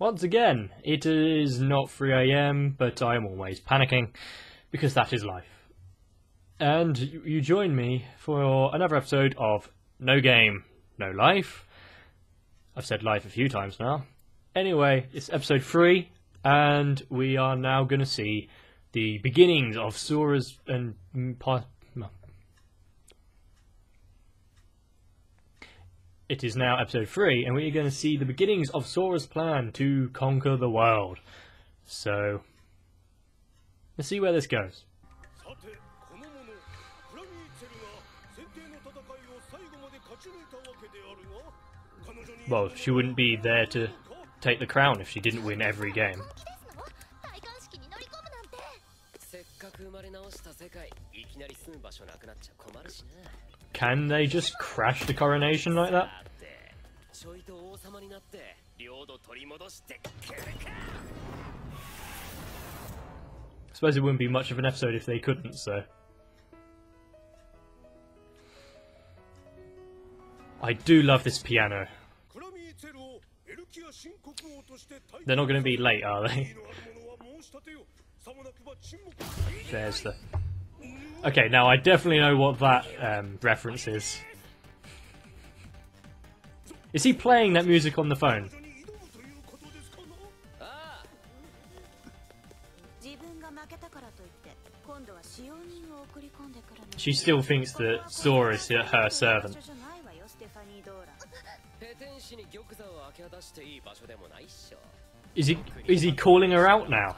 Once again, it is not 3 AM, but I am always panicking, because that is life. And you join me for another episode of No Game, No Life. I've said life a few times now. Anyway, it's episode 3, and we are now going to see the beginnings of Sora's and... It is now episode 3, and we are going to see the beginnings of Sora's plan to conquer the world. So, let's see where this goes. Well, she wouldn't be there to take the crown if she didn't win every game. Can they just crash the coronation like that? I suppose it wouldn't be much of an episode if they couldn't, so... I do love this piano. They're not going to be late, are they? There's the... Okay, now I definitely know what that reference is. Is he playing that music on the phone? She still thinks that Sora is her servant. Is he calling her out now?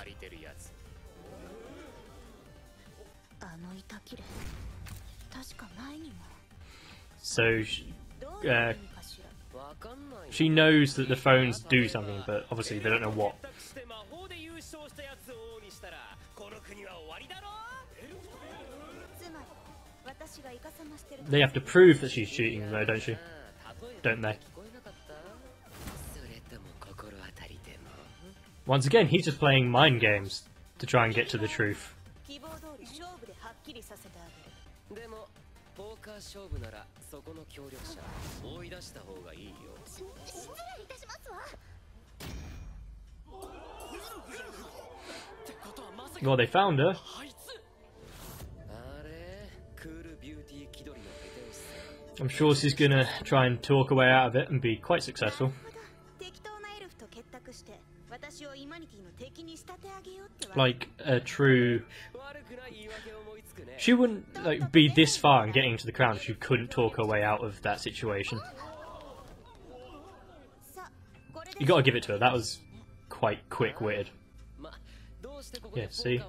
So she knows that the phones do something, but obviously they don't know what. They have to prove that she's cheating though, don't she? Don't they? Once again, he's just playing mind games to try and get to the truth. Well, they found her. I'm sure she's gonna try and talk her way out of it and be quite successful. Like a true... She wouldn't be this far and getting to the crown if she couldn't talk her way out of that situation. You gotta give it to her, that was quite quick-witted. Yeah, see?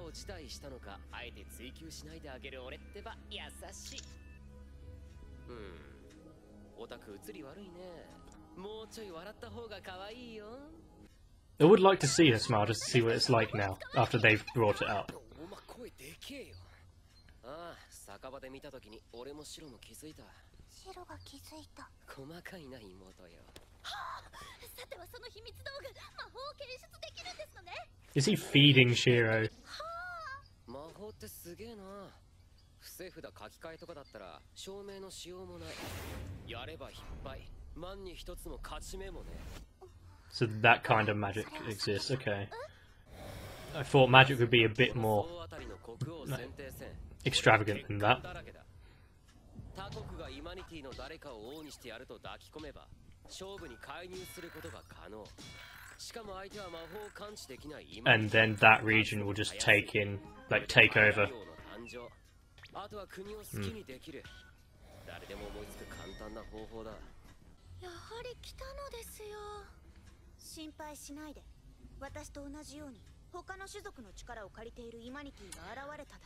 I would like to see her smile just to see what it's like now, after they've brought it up. Is he feeding Shiro? So that kind of magic exists, okay. I thought magic would be a bit more extravagant than that. And then that region will just take over.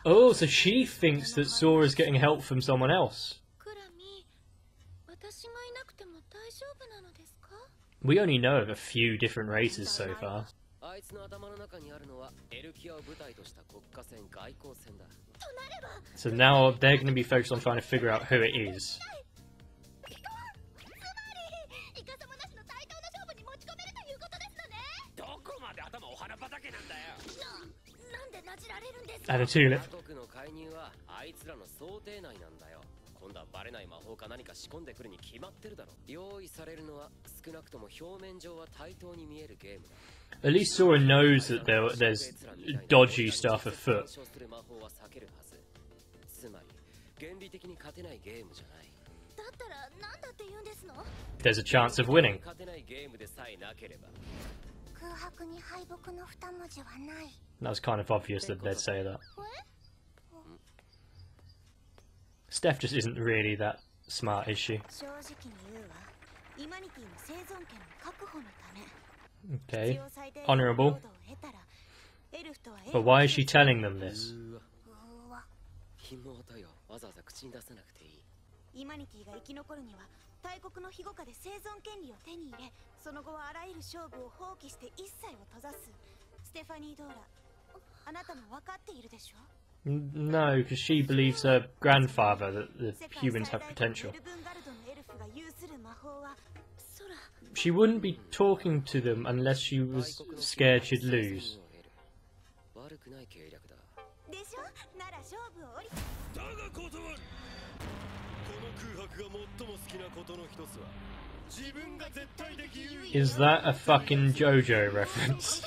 Oh, so she thinks that Sora's getting help from someone else. We only know of a few different races so far. So now they're going to be focused on trying to figure out who it is. And a tulip. At least Sora knows that there's dodgy stuff afoot. There's a chance of winning. That was kind of obvious that they'd say that. Steph just isn't really that smart, is she? Okay, honourable. But why is she telling them this? No, because she believes her grandfather that the humans have potential. She wouldn't be talking to them unless she was scared she'd lose. Is that a fucking JoJo reference?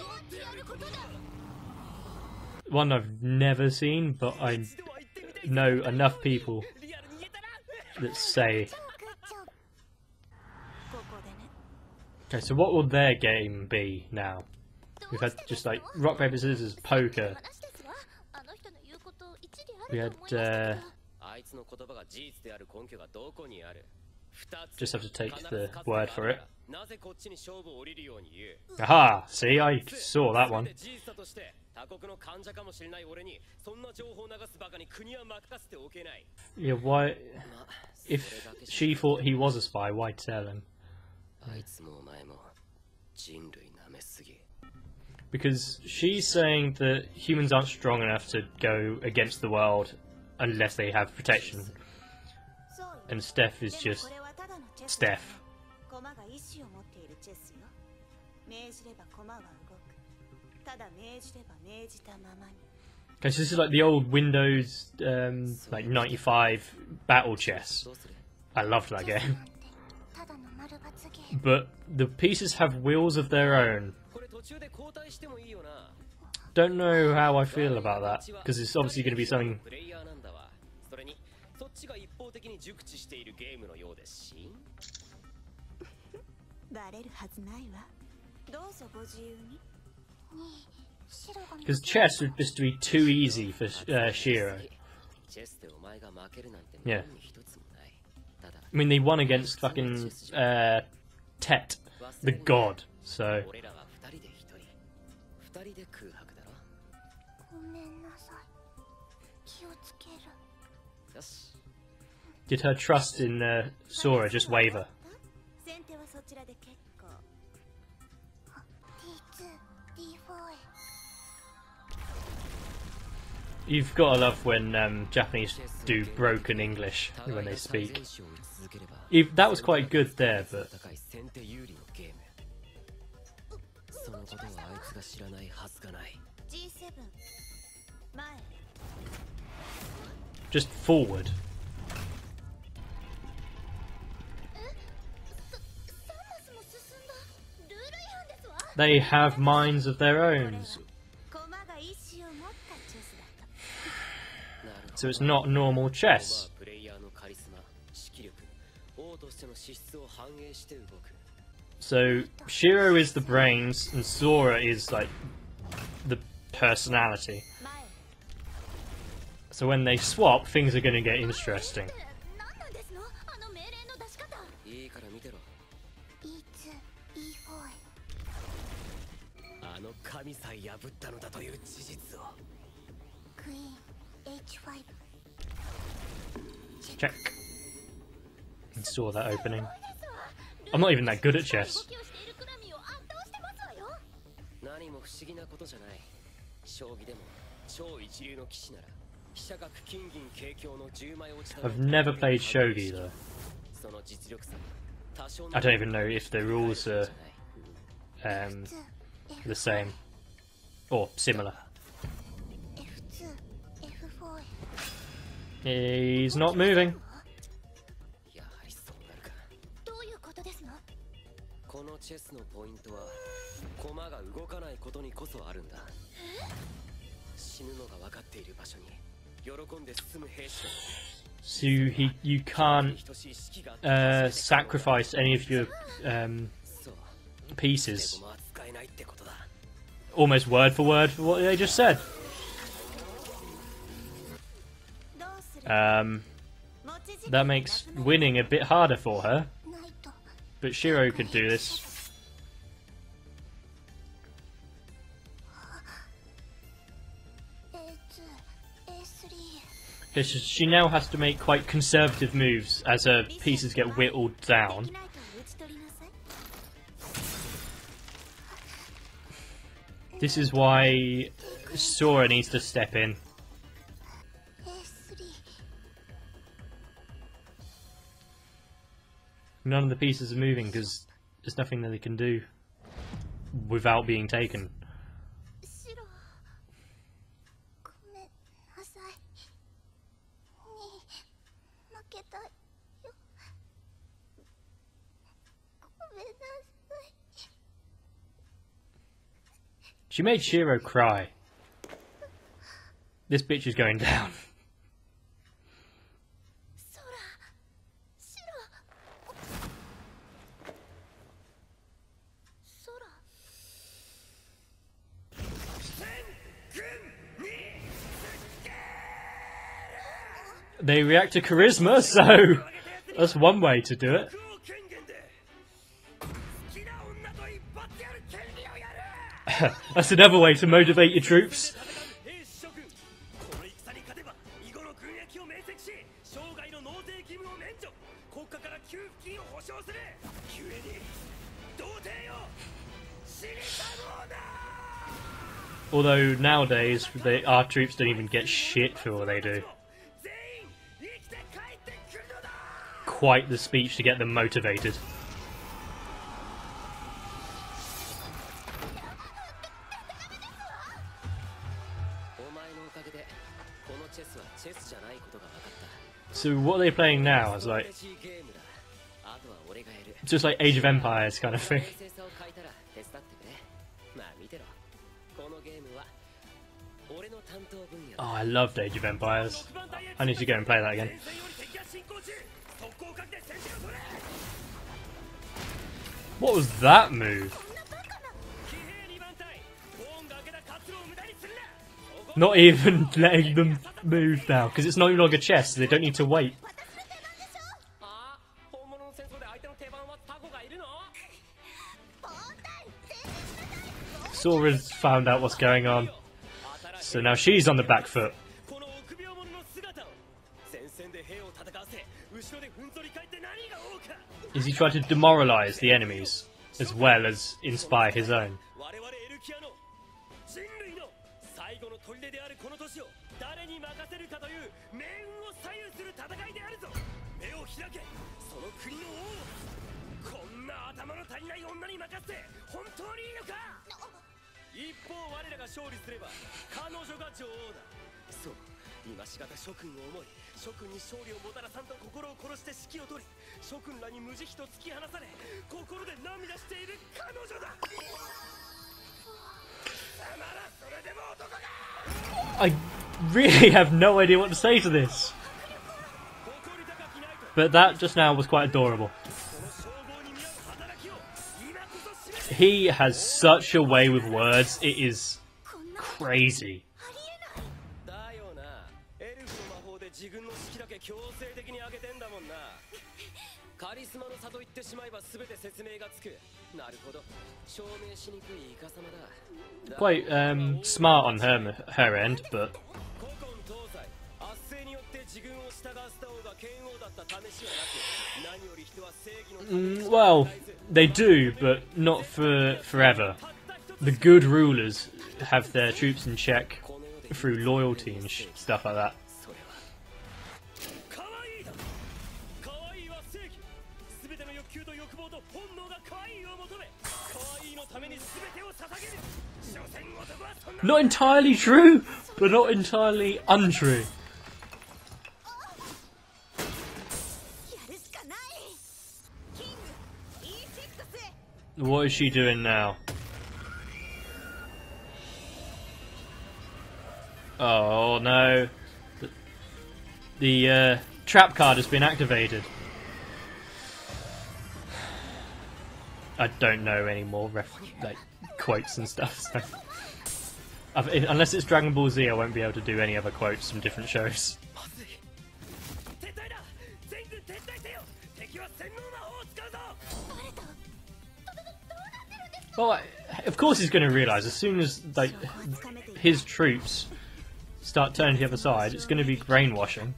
One I've never seen, but I know enough people that say. Okay, so what will their game be now? We've had just like rock, paper, scissors, poker. We had just have to take the word for it. Aha! See, I saw that one. Yeah, why? If she thought he was a spy, why tell him? Because she's saying that humans aren't strong enough to go against the world unless they have protection. And Steph is just Steph. Okay, so this is like the old Windows like 95 battle chess. I loved that game. But the pieces have wheels of their own. Don't know how I feel about that, because it's obviously going to be something. Because chess would just be too easy for Shiro. Yeah. I mean, they won against fucking Tet, the god, so. Did her trust in Sora just waver? You've got to love when Japanese do broken English when they speak. That was quite good there, but... just forward. They have minds of their own. So it's not normal chess. So Shiro is the brains and Sora is like the personality. So when they swap, things are going to get interesting. Check. I saw that opening. I'm not even that good at chess. I've never played shogi though. I don't even know if the rules are the same or similar. He's not moving. So you can't sacrifice any of your pieces. Almost word for word for what they just said. That makes winning a bit harder for her. But Shiro could do this. She now has to make quite conservative moves as her pieces get whittled down. This is why Sora needs to step in. None of the pieces are moving because there's nothing that they can do without being taken. She made Shiro cry. This bitch is going down. They react to charisma, so that's one way to do it. That's another way to motivate your troops. Although nowadays our troops don't even get shit for what they do. Quite the speech to get them motivated. So what are they playing now? Is like just like Age of Empires kind of thing. Oh, I loved Age of Empires. I need to go and play that again. What was that move? Not even letting them move now, because it's no longer chess, so they don't need to wait. Sora's found out what's going on, so now she's on the back foot. Is he trying to demoralise the enemies, as well as inspire his own? I really have no idea what to say to this. But that just now was quite adorable. He has such a way with words, it is crazy. Quite smart on her end, but well, they do, but not for forever. The good rulers have their troops in check through loyalty and stuff like that. Not entirely true, but not entirely untrue. What is she doing now? Oh no. The trap card has been activated. I don't know any more like quotes and stuff. So. Unless it's Dragon Ball Z, I won't be able to do any other quotes from different shows. Well, of course he's going to realise as soon as like his troops start turning to the other side, it's going to be brainwashing.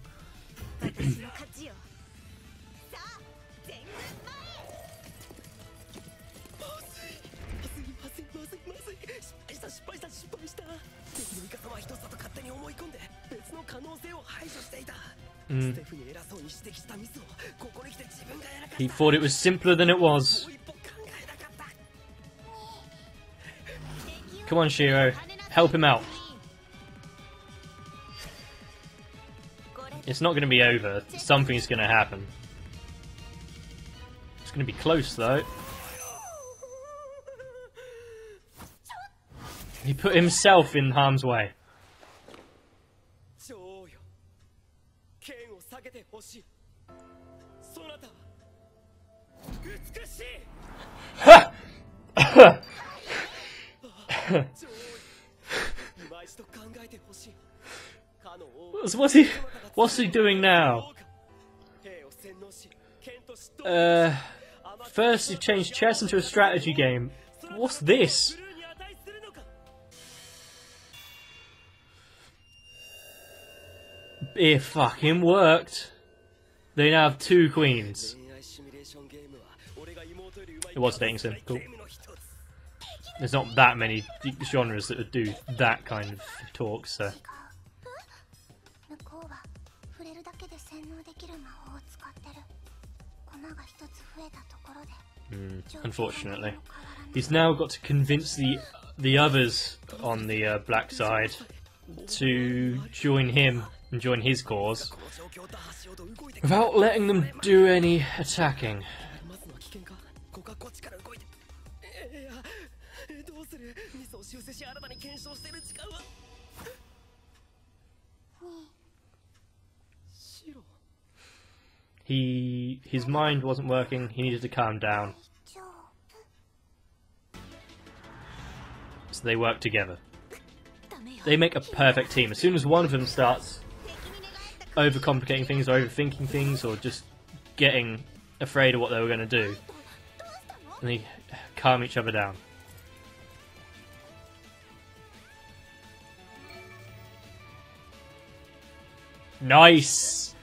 He thought it was simpler than it was. Come on, Shiro. Help him out. It's not going to be over. Something's going to happen. It's going to be close, though. He put himself in harm's way. What's he doing now? First he changed chess into a strategy game. What's this? It fucking worked. They now have 2 queens. It was a dating sim. Cool. There's not that many genres that would do that kind of talk, so. Unfortunately. He's now got to convince the others on the black side to join him and join his cause without letting them do any attacking. His mind wasn't working, he needed to calm down. So they work together. They make a perfect team. As soon as one of them starts overcomplicating things or overthinking things or just getting afraid of what they were going to do, and they calm each other down. Nice!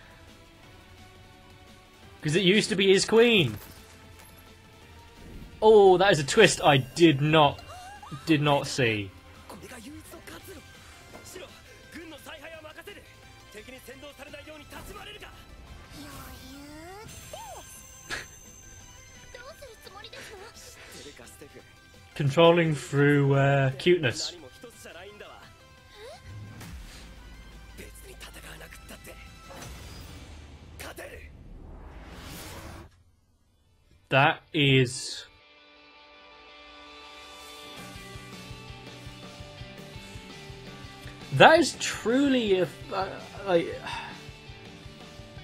Because it used to be his queen. Oh, that is a twist I did not see. Controlling through cuteness. That is truly a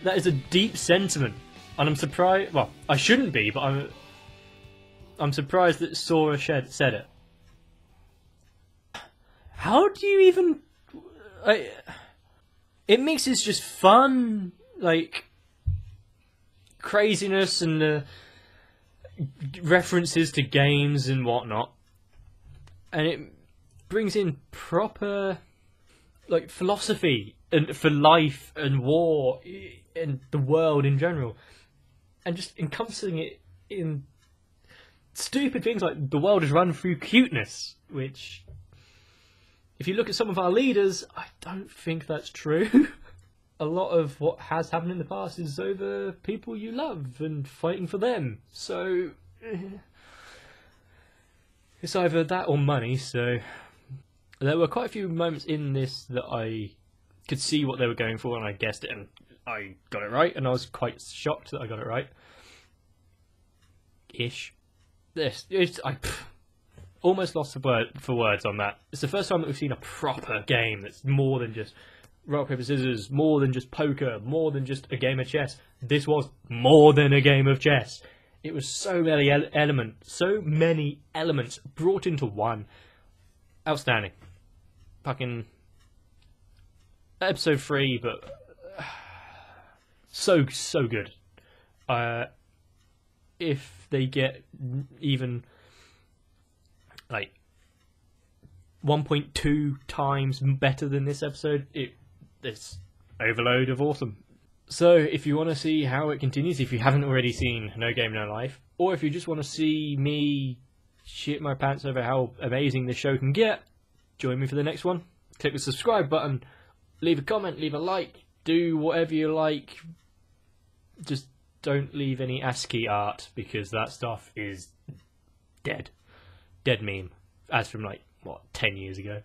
that is a deep sentiment, and I'm surprised. Well, I shouldn't be, but I'm surprised that Sora said it. How do you even? It mixes just fun, like craziness and references to games and whatnot, and it brings in proper like philosophy and for life and war and the world in general, and just encompassing it in stupid things like the world is run through cuteness, which if you look at some of our leaders, I don't think that's true. A lot of what has happened in the past is over people you love and fighting for them. So it's either that or money. So there were quite a few moments in this that I could see what they were going for, and I guessed it, and I got it right, and I was quite shocked that I got it right. Ish. I almost lost for words on that. It's the first time that we've seen a proper game that's more than just rock, paper, scissors, more than just poker, more than just a game of chess. This was more than a game of chess. It was so many elements brought into one. Outstanding. Fucking episode 3, but so good. If they get even like 1.2 times better than this episode, it's overload of awesome. So if you want to see how it continues, if you haven't already seen No Game No Life, or if you just want to see me shit my pants over how amazing this show can get, join me for the next one. Click the subscribe button, leave a comment, leave a like, do whatever you like. Just don't leave any ASCII art, because that stuff is dead. Dead meme. As from 10 years ago.